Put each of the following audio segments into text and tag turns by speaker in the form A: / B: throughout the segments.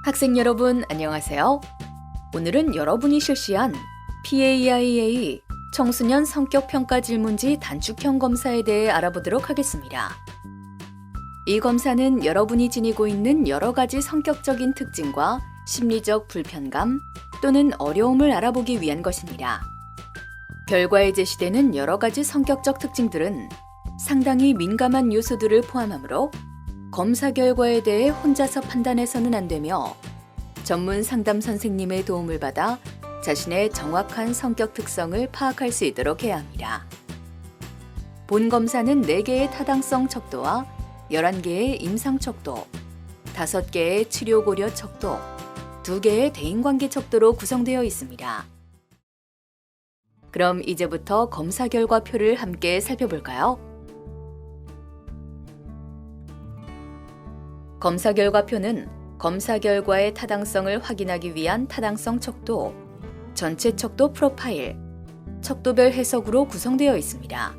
A: 학생 여러분 안녕하세요. 오늘은 여러분이 실시한 PAIA 청소년 성격평가 질문지 단축형 검사에 대해 알아보도록 하겠습니다. 이 검사는 여러분이 지니고 있는 여러 가지 성격적인 특징과 심리적 불편감 또는 어려움을 알아보기 위한 것입니다. 결과에 제시되는 여러 가지 성격적 특징들은 상당히 민감한 요소들을 포함하므로 검사 결과에 대해 혼자서 판단해서는 안 되며 전문 상담 선생님의 도움을 받아 자신의 정확한 성격 특성을 파악할 수 있도록 해야 합니다. 본 검사는 4개의 타당성 척도와 11개의 임상 척도, 5개의 치료 고려 척도, 2개의 대인관계 척도로 구성되어 있습니다. 그럼 이제부터 검사 결과표를 함께 살펴볼까요? 검사 결과표는 검사 결과의 타당성을 확인하기 위한 타당성 척도, 전체 척도 프로파일, 척도별 해석으로 구성되어 있습니다.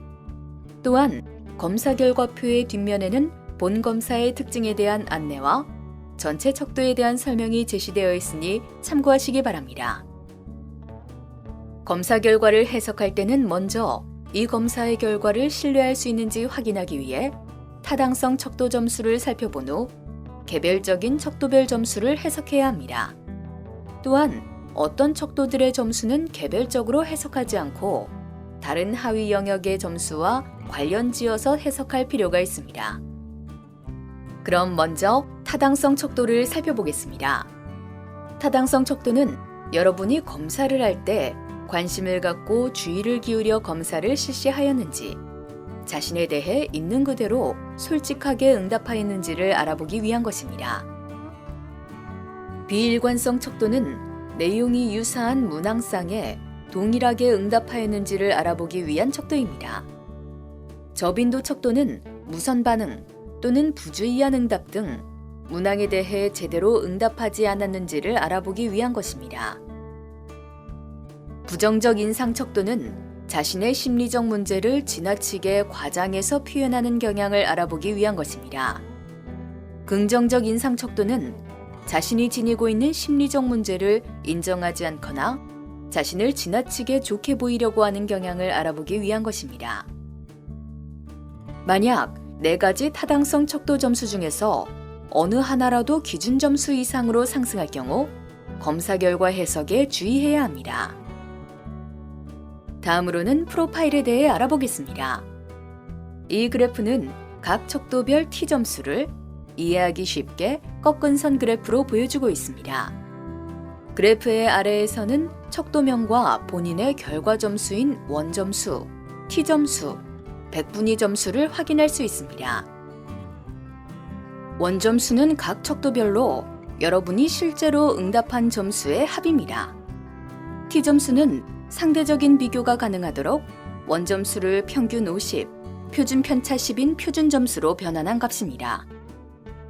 A: 또한 검사 결과표의 뒷면에는 본 검사의 특징에 대한 안내와 전체 척도에 대한 설명이 제시되어 있으니 참고하시기 바랍니다. 검사 결과를 해석할 때는 먼저 이 검사의 결과를 신뢰할 수 있는지 확인하기 위해 타당성 척도 점수를 살펴본 후 개별적인 척도별 점수를 해석해야 합니다. 또한 어떤 척도들의 점수는 개별적으로 해석하지 않고 다른 하위 영역의 점수와 관련지어서 해석할 필요가 있습니다. 그럼 먼저 타당성 척도를 살펴보겠습니다. 타당성 척도는 여러분이 검사를 할 때 관심을 갖고 주의를 기울여 검사를 실시하였는지, 자신에 대해 있는 그대로 솔직하게 응답하였는지를 알아보기 위한 것입니다. 비일관성 척도는 내용이 유사한 문항상에 동일하게 응답하였는지를 알아보기 위한 척도입니다. 저빈도 척도는 무선 반응 또는 부주의한 응답 등 문항에 대해 제대로 응답하지 않았는지를 알아보기 위한 것입니다. 부정적 인상 척도는 자신의 심리적 문제를 지나치게 과장해서 표현하는 경향을 알아보기 위한 것입니다. 긍정적 인상 척도는 자신이 지니고 있는 심리적 문제를 인정하지 않거나 자신을 지나치게 좋게 보이려고 하는 경향을 알아보기 위한 것입니다. 만약 4가지 타당성 척도 점수 중에서 어느 하나라도 기준 점수 이상으로 상승할 경우 검사 결과 해석에 주의해야 합니다. 다음으로는 프로파일에 대해 알아보겠습니다. 이 그래프는 각 척도별 T점수를 이해하기 쉽게 꺾은 선 그래프로 보여주고 있습니다. 그래프의 아래에서는 척도명과 본인의 결과 점수인 원점수, T점수, 백분위 점수를 확인할 수 있습니다. 원점수는 각 척도별로 여러분이 실제로 응답한 점수의 합입니다. T점수는 상대적인 비교가 가능하도록 원점수를 평균 50, 표준 편차 10인 표준 점수로 변환한 값입니다.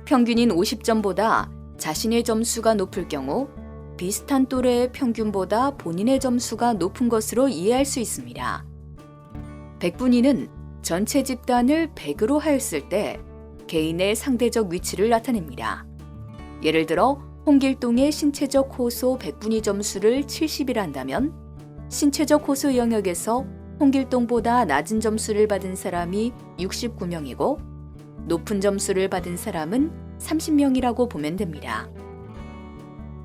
A: 평균인 50점보다 자신의 점수가 높을 경우 비슷한 또래의 평균보다 본인의 점수가 높은 것으로 이해할 수 있습니다. 백분위는 전체 집단을 100으로 하였을 때 개인의 상대적 위치를 나타냅니다. 예를 들어 홍길동의 신체적 호소 백분위 점수를 70이라 한다면 신체적 호소 영역에서 홍길동보다 낮은 점수를 받은 사람이 69명이고 높은 점수를 받은 사람은 30명이라고 보면 됩니다.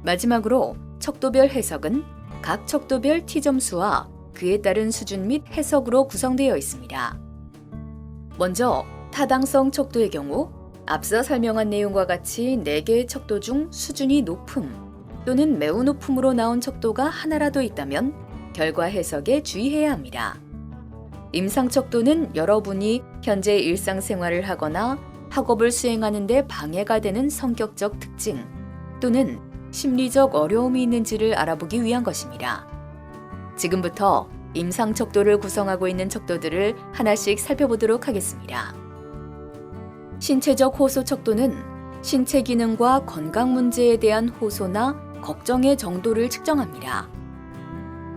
A: 마지막으로 척도별 해석은 각 척도별 T점수와 그에 따른 수준 및 해석으로 구성되어 있습니다. 먼저 타당성 척도의 경우 앞서 설명한 내용과 같이 4개의 척도 중 수준이 높음 또는 매우 높음으로 나온 척도가 하나라도 있다면 결과 해석에 주의해야 합니다. 임상 척도는 여러분이 현재 일상생활을 하거나 학업을 수행하는 데 방해가 되는 성격적 특징 또는 심리적 어려움이 있는지를 알아보기 위한 것입니다. 지금부터 임상 척도를 구성하고 있는 척도들을 하나씩 살펴보도록 하겠습니다. 신체적 호소 척도는 신체 기능과 건강 문제에 대한 호소나 걱정의 정도를 측정합니다.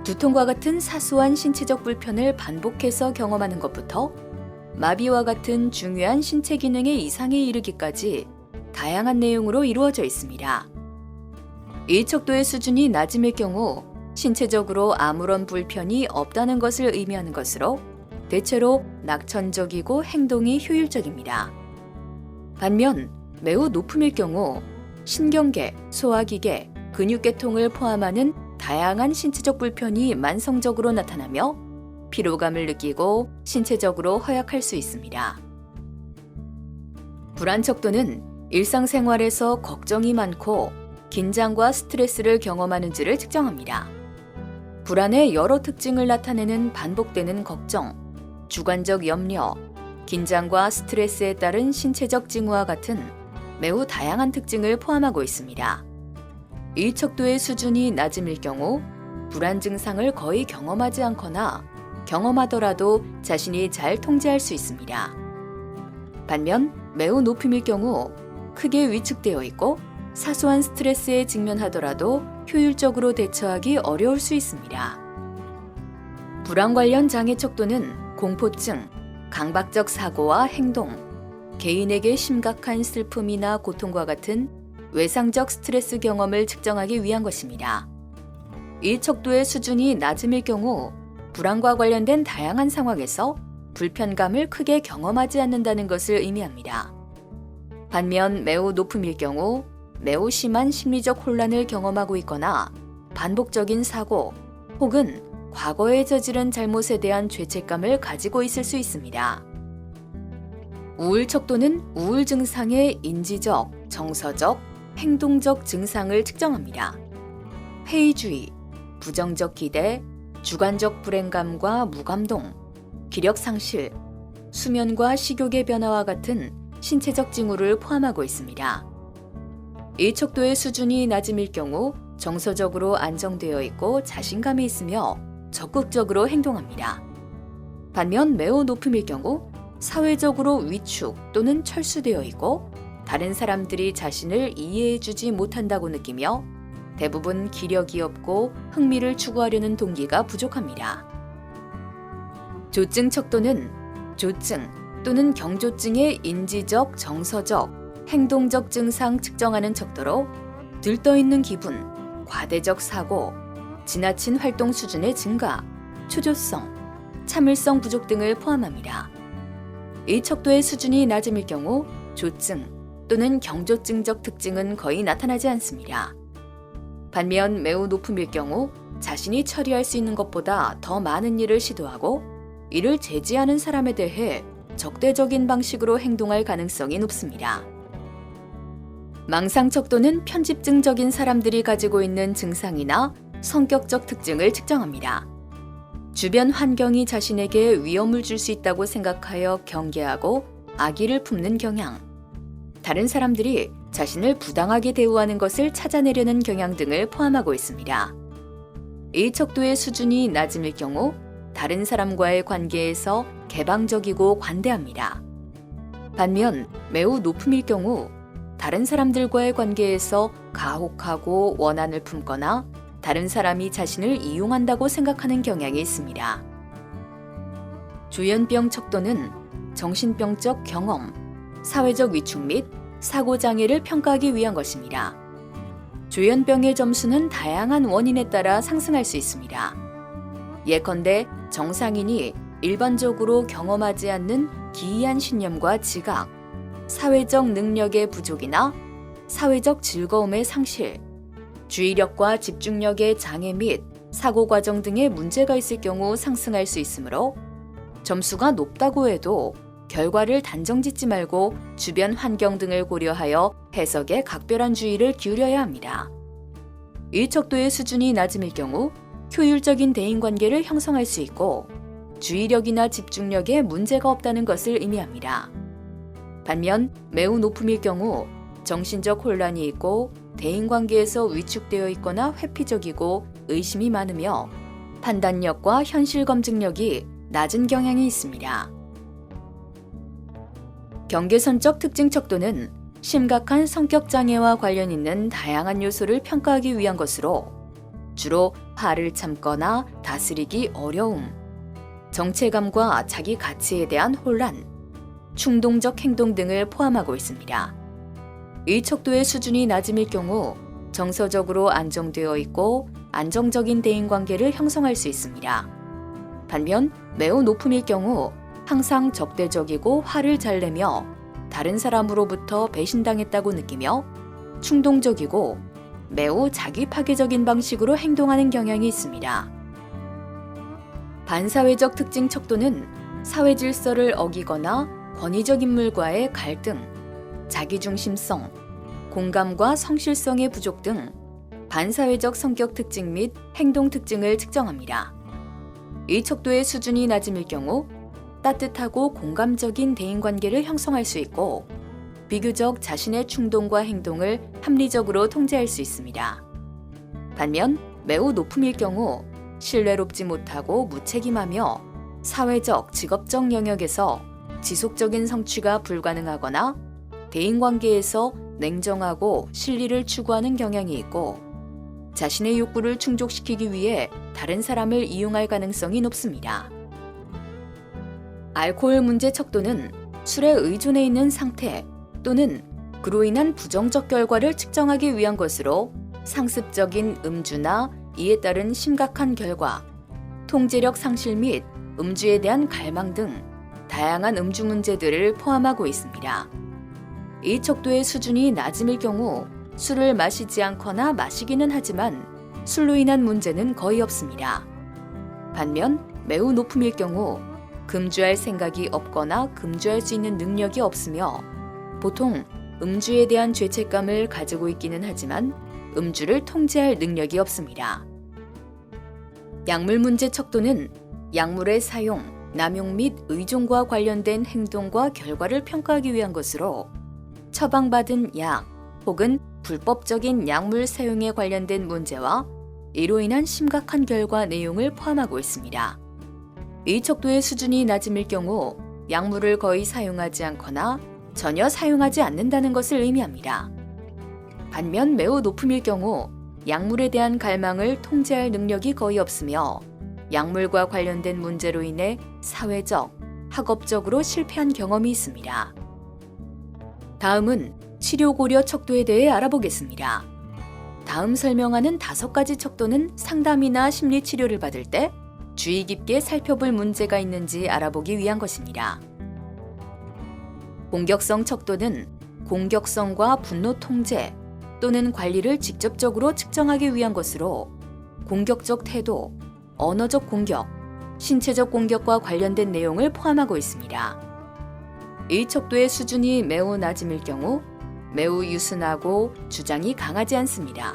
A: 두통과 같은 사소한 신체적 불편을 반복해서 경험하는 것부터 마비와 같은 중요한 신체 기능의 이상에 이르기까지 다양한 내용으로 이루어져 있습니다. 이 척도의 수준이 낮음일 경우 신체적으로 아무런 불편이 없다는 것을 의미하는 것으로 대체로 낙천적이고 행동이 효율적입니다. 반면 매우 높음일 경우 신경계, 소화기계, 근육계통을 포함하는 다양한 신체적 불편이 만성적으로 나타나며 피로감을 느끼고 신체적으로 허약할 수 있습니다. 불안 척도는 일상생활에서 걱정이 많고 긴장과 스트레스를 경험하는지를 측정합니다. 불안의 여러 특징을 나타내는 반복되는 걱정, 주관적 염려, 긴장과 스트레스에 따른 신체적 징후와 같은 매우 다양한 특징을 포함하고 있습니다. 이 척도의 수준이 낮음일 경우 불안 증상을 거의 경험하지 않거나 경험하더라도 자신이 잘 통제할 수 있습니다. 반면 매우 높음일 경우 크게 위축되어 있고 사소한 스트레스에 직면하더라도 효율적으로 대처하기 어려울 수 있습니다. 불안 관련 장애 척도는 공포증, 강박적 사고와 행동, 개인에게 심각한 슬픔이나 고통과 같은 외상적 스트레스 경험을 측정하기 위한 것입니다. 이 척도의 수준이 낮음일 경우 불안과 관련된 다양한 상황에서 불편감을 크게 경험하지 않는다는 것을 의미합니다. 반면 매우 높음일 경우 매우 심한 심리적 혼란을 경험하고 있거나 반복적인 사고 혹은 과거에 저지른 잘못에 대한 죄책감을 가지고 있을 수 있습니다. 우울 척도는 우울 증상의 인지적, 정서적, 행동적 증상을 측정합니다. 회의주의, 부정적 기대, 주관적 불행감과 무감동, 기력 상실, 수면과 식욕의 변화와 같은 신체적 징후를 포함하고 있습니다. 이 척도의 수준이 낮음일 경우 정서적으로 안정되어 있고 자신감이 있으며 적극적으로 행동합니다. 반면 매우 높음일 경우 사회적으로 위축 또는 철수되어 있고 다른 사람들이 자신을 이해해주지 못한다고 느끼며 대부분 기력이 없고 흥미를 추구하려는 동기가 부족합니다. 조증 척도는 조증 또는 경조증의 인지적, 정서적, 행동적 증상 측정하는 척도로 들떠있는 기분, 과대적 사고, 지나친 활동 수준의 증가, 초조성, 참을성 부족 등을 포함합니다. 이 척도의 수준이 낮음일 경우 조증 또는 경조증적 특징은 거의 나타나지 않습니다. 반면 매우 높음일 경우 자신이 처리할 수 있는 것보다 더 많은 일을 시도하고 이를 제지하는 사람에 대해 적대적인 방식으로 행동할 가능성이 높습니다. 망상 척도는 편집증적인 사람들이 가지고 있는 증상이나 성격적 특징을 측정합니다. 주변 환경이 자신에게 위험을 줄 수 있다고 생각하여 경계하고 악의를 품는 경향, 다른 사람들이 자신을 부당하게 대우하는 것을 찾아내려는 경향 등을 포함하고 있습니다. 이 척도의 수준이 낮음일 경우 다른 사람과의 관계에서 개방적이고 관대합니다. 반면 매우 높음일 경우 다른 사람들과의 관계에서 가혹하고 원한을 품거나 다른 사람이 자신을 이용한다고 생각하는 경향이 있습니다. 조현병 척도는 정신병적 경험, 사회적 위축 및 사고장애를 평가하기 위한 것입니다. 조현병의 점수는 다양한 원인에 따라 상승할 수 있습니다. 예컨대 정상인이 일반적으로 경험하지 않는 기이한 신념과 지각, 사회적 능력의 부족이나 사회적 즐거움의 상실, 주의력과 집중력의 장애 및 사고 과정 등의 문제가 있을 경우 상승할 수 있으므로 점수가 높다고 해도 결과를 단정짓지 말고 주변 환경 등을 고려하여 해석에 각별한 주의를 기울여야 합니다. 이 척도의 수준이 낮음일 경우 효율적인 대인관계를 형성할 수 있고 주의력이나 집중력에 문제가 없다는 것을 의미합니다. 반면 매우 높음일 경우 정신적 혼란이 있고 대인관계에서 위축되어 있거나 회피적이고 의심이 많으며 판단력과 현실 검증력이 낮은 경향이 있습니다. 경계선적 특징 척도는 심각한 성격 장애와 관련 있는 다양한 요소를 평가하기 위한 것으로 주로 화를 참거나 다스리기 어려움, 정체감과 자기 가치에 대한 혼란, 충동적 행동 등을 포함하고 있습니다. 이 척도의 수준이 낮음일 경우 정서적으로 안정되어 있고 안정적인 대인관계를 형성할 수 있습니다. 반면 매우 높음일 경우 항상 적대적이고 화를 잘 내며 다른 사람으로부터 배신당했다고 느끼며 충동적이고 매우 자기 파괴적인 방식으로 행동하는 경향이 있습니다. 반사회적 특징 척도는 사회 질서를 어기거나 권위적 인물과의 갈등, 자기중심성, 공감과 성실성의 부족 등 반사회적 성격 특징 및 행동 특징을 측정합니다. 이 척도의 수준이 낮음일 경우 따뜻하고 공감적인 대인관계를 형성할 수 있고 비교적 자신의 충동과 행동을 합리적으로 통제할 수 있습니다. 반면 매우 높음일 경우 신뢰롭지 못하고 무책임하며 사회적, 직업적 영역에서 지속적인 성취가 불가능하거나 대인관계에서 냉정하고 실리를 추구하는 경향이 있고 자신의 욕구를 충족시키기 위해 다른 사람을 이용할 가능성이 높습니다. 알코올 문제 척도는 술에 의존해 있는 상태 또는 그로 인한 부정적 결과를 측정하기 위한 것으로 상습적인 음주나 이에 따른 심각한 결과, 통제력 상실 및 음주에 대한 갈망 등 다양한 음주 문제들을 포함하고 있습니다. 이 척도의 수준이 낮음일 경우 술을 마시지 않거나 마시기는 하지만 술로 인한 문제는 거의 없습니다. 반면 매우 높음일 경우 금주할 생각이 없거나 금주할 수 있는 능력이 없으며 보통 음주에 대한 죄책감을 가지고 있기는 하지만 음주를 통제할 능력이 없습니다. 약물 문제 척도는 약물의 사용, 남용 및 의존과 관련된 행동과 결과를 평가하기 위한 것으로 처방받은 약 혹은 불법적인 약물 사용에 관련된 문제와 이로 인한 심각한 결과 내용을 포함하고 있습니다. 이 척도의 수준이 낮음일 경우 약물을 거의 사용하지 않거나 전혀 사용하지 않는다는 것을 의미합니다. 반면 매우 높음일 경우 약물에 대한 갈망을 통제할 능력이 거의 없으며 약물과 관련된 문제로 인해 사회적, 학업적으로 실패한 경험이 있습니다. 다음은 치료 고려 척도에 대해 알아보겠습니다. 다음 설명하는 5가지 척도는 상담이나 심리 치료를 받을 때 주의 깊게 살펴볼 문제가 있는지 알아보기 위한 것입니다. 공격성 척도는 공격성과 분노 통제 또는 관리를 직접적으로 측정하기 위한 것으로 공격적 태도, 언어적 공격, 신체적 공격과 관련된 내용을 포함하고 있습니다. 이 척도의 수준이 매우 낮음일 경우 매우 유순하고 주장이 강하지 않습니다.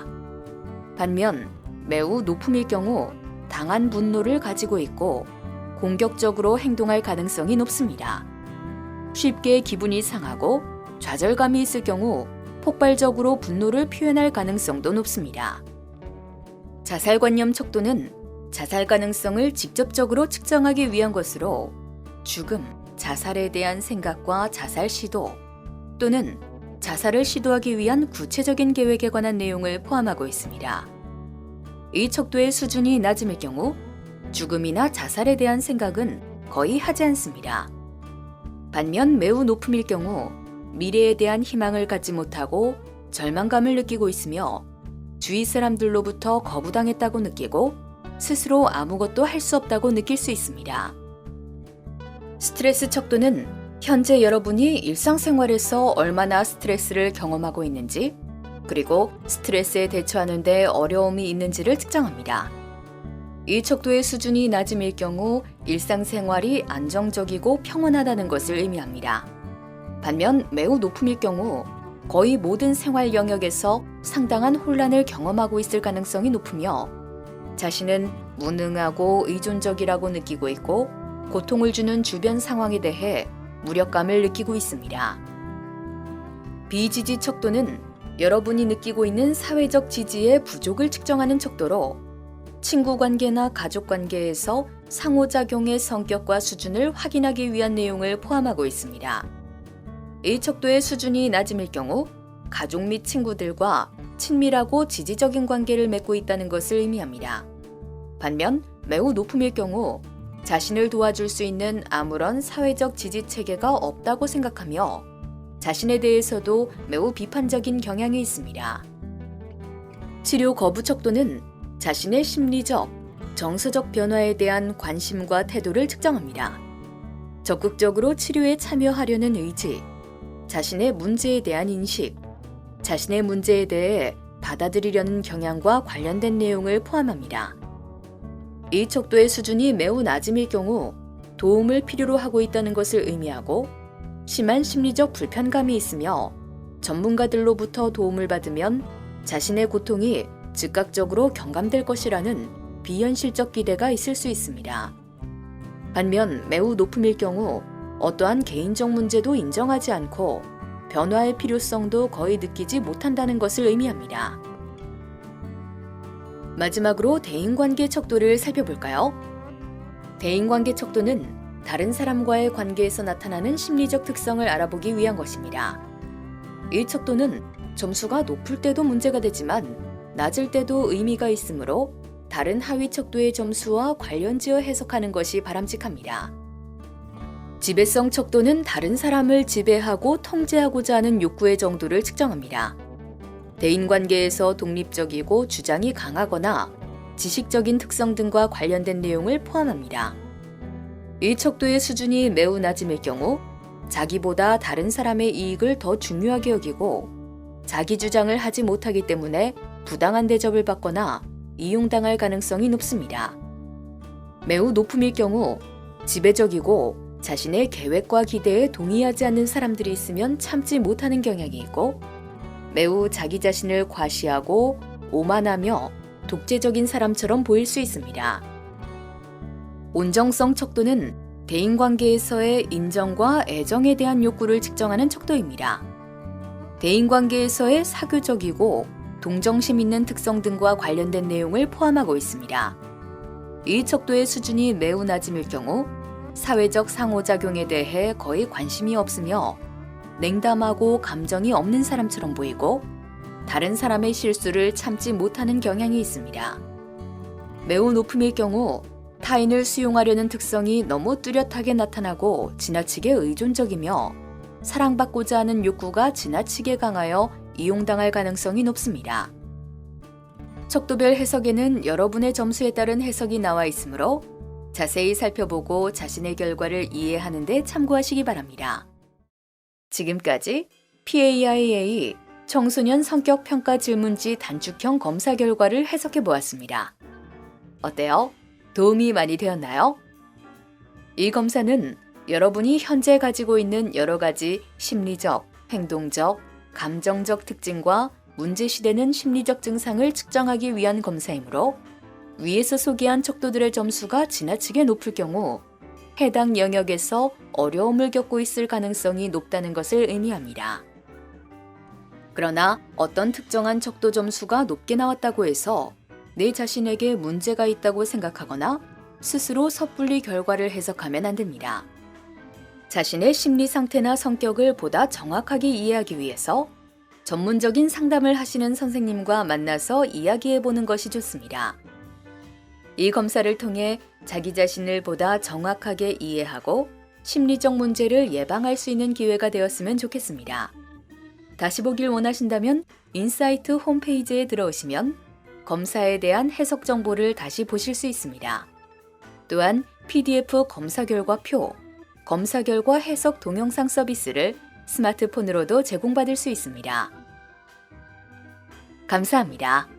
A: 반면 매우 높음일 경우 강한 분노를 가지고 있고 공격적으로 행동할 가능성이 높습니다. 쉽게 기분이 상하고 좌절감이 있을 경우 폭발적으로 분노를 표현할 가능성도 높습니다. 자살관념 척도는 자살 가능성을 직접적으로 측정하기 위한 것으로 죽음, 자살에 대한 생각과 자살 시도 또는 자살을 시도하기 위한 구체적인 계획에 관한 내용을 포함하고 있습니다. 이 척도의 수준이 낮음일 경우 죽음이나 자살에 대한 생각은 거의 하지 않습니다. 반면 매우 높음일 경우 미래에 대한 희망을 갖지 못하고 절망감을 느끼고 있으며 주위 사람들로부터 거부당했다고 느끼고 스스로 아무것도 할 수 없다고 느낄 수 있습니다. 스트레스 척도는 현재 여러분이 일상생활에서 얼마나 스트레스를 경험하고 있는지 그리고 스트레스에 대처하는 데 어려움이 있는지를 측정합니다. 이 척도의 수준이 낮음일 경우 일상생활이 안정적이고 평온하다는 것을 의미합니다. 반면 매우 높음일 경우 거의 모든 생활 영역에서 상당한 혼란을 경험하고 있을 가능성이 높으며 자신은 무능하고 의존적이라고 느끼고 있고 고통을 주는 주변 상황에 대해 무력감을 느끼고 있습니다. 비지지 척도는 여러분이 느끼고 있는 사회적 지지의 부족을 측정하는 척도로 친구 관계나 가족 관계에서 상호작용의 성격과 수준을 확인하기 위한 내용을 포함하고 있습니다. 이 척도의 수준이 낮음일 경우 가족 및 친구들과 친밀하고 지지적인 관계를 맺고 있다는 것을 의미합니다. 반면 매우 높음일 경우 자신을 도와줄 수 있는 아무런 사회적 지지 체계가 없다고 생각하며 자신에 대해서도 매우 비판적인 경향이 있습니다. 치료 거부 척도는 자신의 심리적, 정서적 변화에 대한 관심과 태도를 측정합니다. 적극적으로 치료에 참여하려는 의지, 자신의 문제에 대한 인식, 자신의 문제에 대해 받아들이려는 경향과 관련된 내용을 포함합니다. 이 척도의 수준이 매우 낮음일 경우 도움을 필요로 하고 있다는 것을 의미하고 심한 심리적 불편감이 있으며 전문가들로부터 도움을 받으면 자신의 고통이 즉각적으로 경감될 것이라는 비현실적 기대가 있을 수 있습니다. 반면 매우 높음일 경우 어떠한 개인적 문제도 인정하지 않고 변화의 필요성도 거의 느끼지 못한다는 것을 의미합니다. 마지막으로 대인관계 척도를 살펴볼까요? 대인관계 척도는 다른 사람과의 관계에서 나타나는 심리적 특성을 알아보기 위한 것입니다. 이 척도는 점수가 높을 때도 문제가 되지만 낮을 때도 의미가 있으므로 다른 하위 척도의 점수와 관련지어 해석하는 것이 바람직합니다. 지배성 척도는 다른 사람을 지배하고 통제하고자 하는 욕구의 정도를 측정합니다. 대인관계에서 독립적이고 주장이 강하거나 지식적인 특성 등과 관련된 내용을 포함합니다. 이 척도의 수준이 매우 낮음일 경우 자기보다 다른 사람의 이익을 더 중요하게 여기고 자기 주장을 하지 못하기 때문에 부당한 대접을 받거나 이용당할 가능성이 높습니다. 매우 높음일 경우 지배적이고 자신의 계획과 기대에 동의하지 않는 사람들이 있으면 참지 못하는 경향이 있고 매우 자기 자신을 과시하고 오만하며 독재적인 사람처럼 보일 수 있습니다. 온정성 척도는 대인관계에서의 인정과 애정에 대한 욕구를 측정하는 척도입니다. 대인관계에서의 사교적이고 동정심 있는 특성 등과 관련된 내용을 포함하고 있습니다. 이 척도의 수준이 매우 낮음일 경우 사회적 상호작용에 대해 거의 관심이 없으며 냉담하고 감정이 없는 사람처럼 보이고 다른 사람의 실수를 참지 못하는 경향이 있습니다. 매우 높음일 경우 타인을 수용하려는 특성이 너무 뚜렷하게 나타나고 지나치게 의존적이며 사랑받고자 하는 욕구가 지나치게 강하여 이용당할 가능성이 높습니다. 척도별 해석에는 여러분의 점수에 따른 해석이 나와 있으므로 자세히 살펴보고 자신의 결과를 이해하는 데 참고하시기 바랍니다. 지금까지 PAIA 청소년 성격 평가 질문지 단축형 검사 결과를 해석해 보았습니다. 어때요? 도움이 많이 되었나요? 이 검사는 여러분이 현재 가지고 있는 여러 가지 심리적, 행동적, 감정적 특징과 문제시되는 심리적 증상을 측정하기 위한 검사이므로 위에서 소개한 척도들의 점수가 지나치게 높을 경우 해당 영역에서 어려움을 겪고 있을 가능성이 높다는 것을 의미합니다. 그러나 어떤 특정한 척도 점수가 높게 나왔다고 해서 내 자신에게 문제가 있다고 생각하거나 스스로 섣불리 결과를 해석하면 안 됩니다. 자신의 심리 상태나 성격을 보다 정확하게 이해하기 위해서 전문적인 상담을 하시는 선생님과 만나서 이야기해 보는 것이 좋습니다. 이 검사를 통해 자기 자신을 보다 정확하게 이해하고 심리적 문제를 예방할 수 있는 기회가 되었으면 좋겠습니다. 다시 보길 원하신다면 인사이트 홈페이지에 들어오시면 검사에 대한 해석 정보를 다시 보실 수 있습니다. 또한 PDF 검사 결과 표, 검사 결과 해석 동영상 서비스를 스마트폰으로도 제공받을 수 있습니다. 감사합니다.